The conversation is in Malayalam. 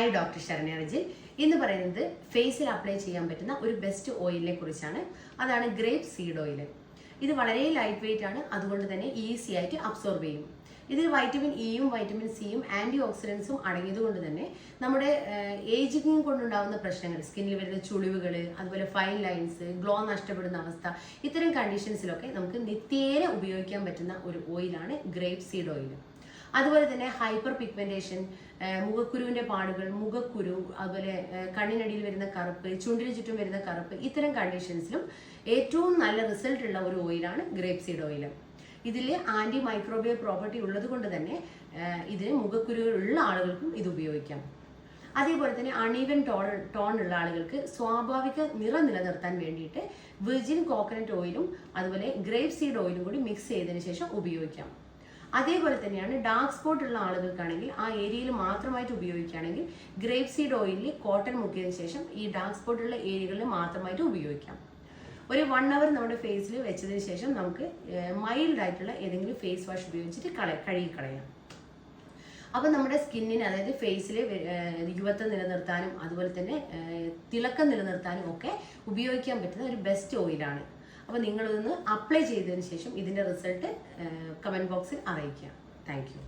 Hi doctor Saranya Rajil. ഇന്ന് പറയുന്നത് ഫേസിൽ അപ്ലൈ ചെയ്യാൻ പറ്റുന്ന ഒരു ബെസ്റ്റ് ഓയിലിനെ കുറിച്ചാണ്. അതാണ് ഗ്രേപ്പ് സീഡ് ഓയിൽ. ഇത് വളരെ ലൈറ്റ് വെയിറ്റ് ആണ്, അതുകൊണ്ട് തന്നെ ഈസി ആയിട്ട് അബ്സോർബ് ചെയ്യും. ഇതിൽ വൈറ്റമിൻ ഇയും വൈറ്റമിൻ സിയും ആന്റി ഓക്സിഡൻസും അടങ്ങിയത് കൊണ്ട് തന്നെ നമ്മുടെ ഏജിങ് കൊണ്ടുണ്ടാകുന്ന പ്രശ്നങ്ങൾ, സ്കിന്നിൽ വരുന്ന ചുളിവുകൾ, അതുപോലെ ഫൈൻ ലൈൻസ്, ഗ്ലോ നഷ്ടപ്പെടുന്ന അവസ്ഥ, ഇത്തരം കണ്ടീഷൻസിലൊക്കെ നമുക്ക് നിത്യേന ഉപയോഗിക്കാൻ പറ്റുന്ന ഒരു ഓയിലാണ് ഗ്രേപ്പ് സീഡ് ഓയിൽ. അതുപോലെ തന്നെ ഹൈപ്പർ പിഗ്മെന്റേഷൻ, മുഖക്കുരുവിന്റെ പാടുകൾ, മുഖക്കുരു, അതുപോലെ കണ്ണിനടിയിൽ വരുന്ന കറുപ്പ്, ചുണ്ടിന് ചുറ്റും വരുന്ന കറുപ്പ്, ഇത്തരം കണ്ടീഷൻസിലും ഏറ്റവും നല്ല റിസൾട്ട് ഉള്ള ഒരു ഓയിലാണ് ഗ്രേപ്പ് സീഡ് ഓയിൽ. ഇതിൽ ആന്റി മൈക്രോബിയൽ പ്രോപ്പർട്ടി ഉള്ളത് കൊണ്ട് തന്നെ ഇതിന് മുഖക്കുരുകളുള്ള ആളുകൾക്കും ഇത് ഉപയോഗിക്കാം. അതേപോലെ തന്നെ അൺഈവൻ ടോൺ ഉള്ള ആളുകൾക്ക് സ്വാഭാവിക നിറം നിലനിർത്താൻ വേണ്ടിയിട്ട് വിർജിൻ കോക്കനട്ട് ഓയിലും അതുപോലെ ഗ്രേപ്പ് സീഡ് ഓയിലും കൂടി മിക്സ് ചെയ്തതിന് ശേഷം ഉപയോഗിക്കാം. അതേപോലെ തന്നെയാണ് ഡാർക്ക് സ്പോട്ട് ഉള്ള ആളുകൾക്കാണെങ്കിൽ ആ ഏരിയയിൽ മാത്രമായിട്ട് ഉപയോഗിക്കുകയാണെങ്കിൽ ഗ്രേപ്പ് സീഡ് ഓയിലിൽ കോട്ടൺ മുക്കിയതിന് ശേഷം ഈ ഡാർക്ക് സ്പോട്ട് ഉള്ള ഏരിയകളിൽ മാത്രമായിട്ട് ഉപയോഗിക്കാം. ഒരു 1 hour നമ്മുടെ ഫേസിൽ വെച്ചതിന് ശേഷം നമുക്ക് മൈൽഡ് ആയിട്ടുള്ള ഏതെങ്കിലും ഫേസ് വാഷ് ഉപയോഗിച്ചിട്ട് കഴുകിക്കളയാം. അപ്പം നമ്മുടെ സ്കിന്നിന്, അതായത് ഫേസിൽ യുവത്വം നിലനിർത്താനും അതുപോലെ തന്നെ തിളക്കം നിലനിർത്താനും ഒക്കെ ഉപയോഗിക്കാൻ പറ്റുന്ന ഒരു ബെസ്റ്റ് ഓയിലാണ്. അപ്പോൾ നിങ്ങളിതൊന്ന് അപ്ലൈ ചെയ്തതിന് ശേഷം ഇതിൻ്റെ റിസൾട്ട് കമൻറ്റ് ബോക്സിൽ അറിയിക്കുക. Thank you.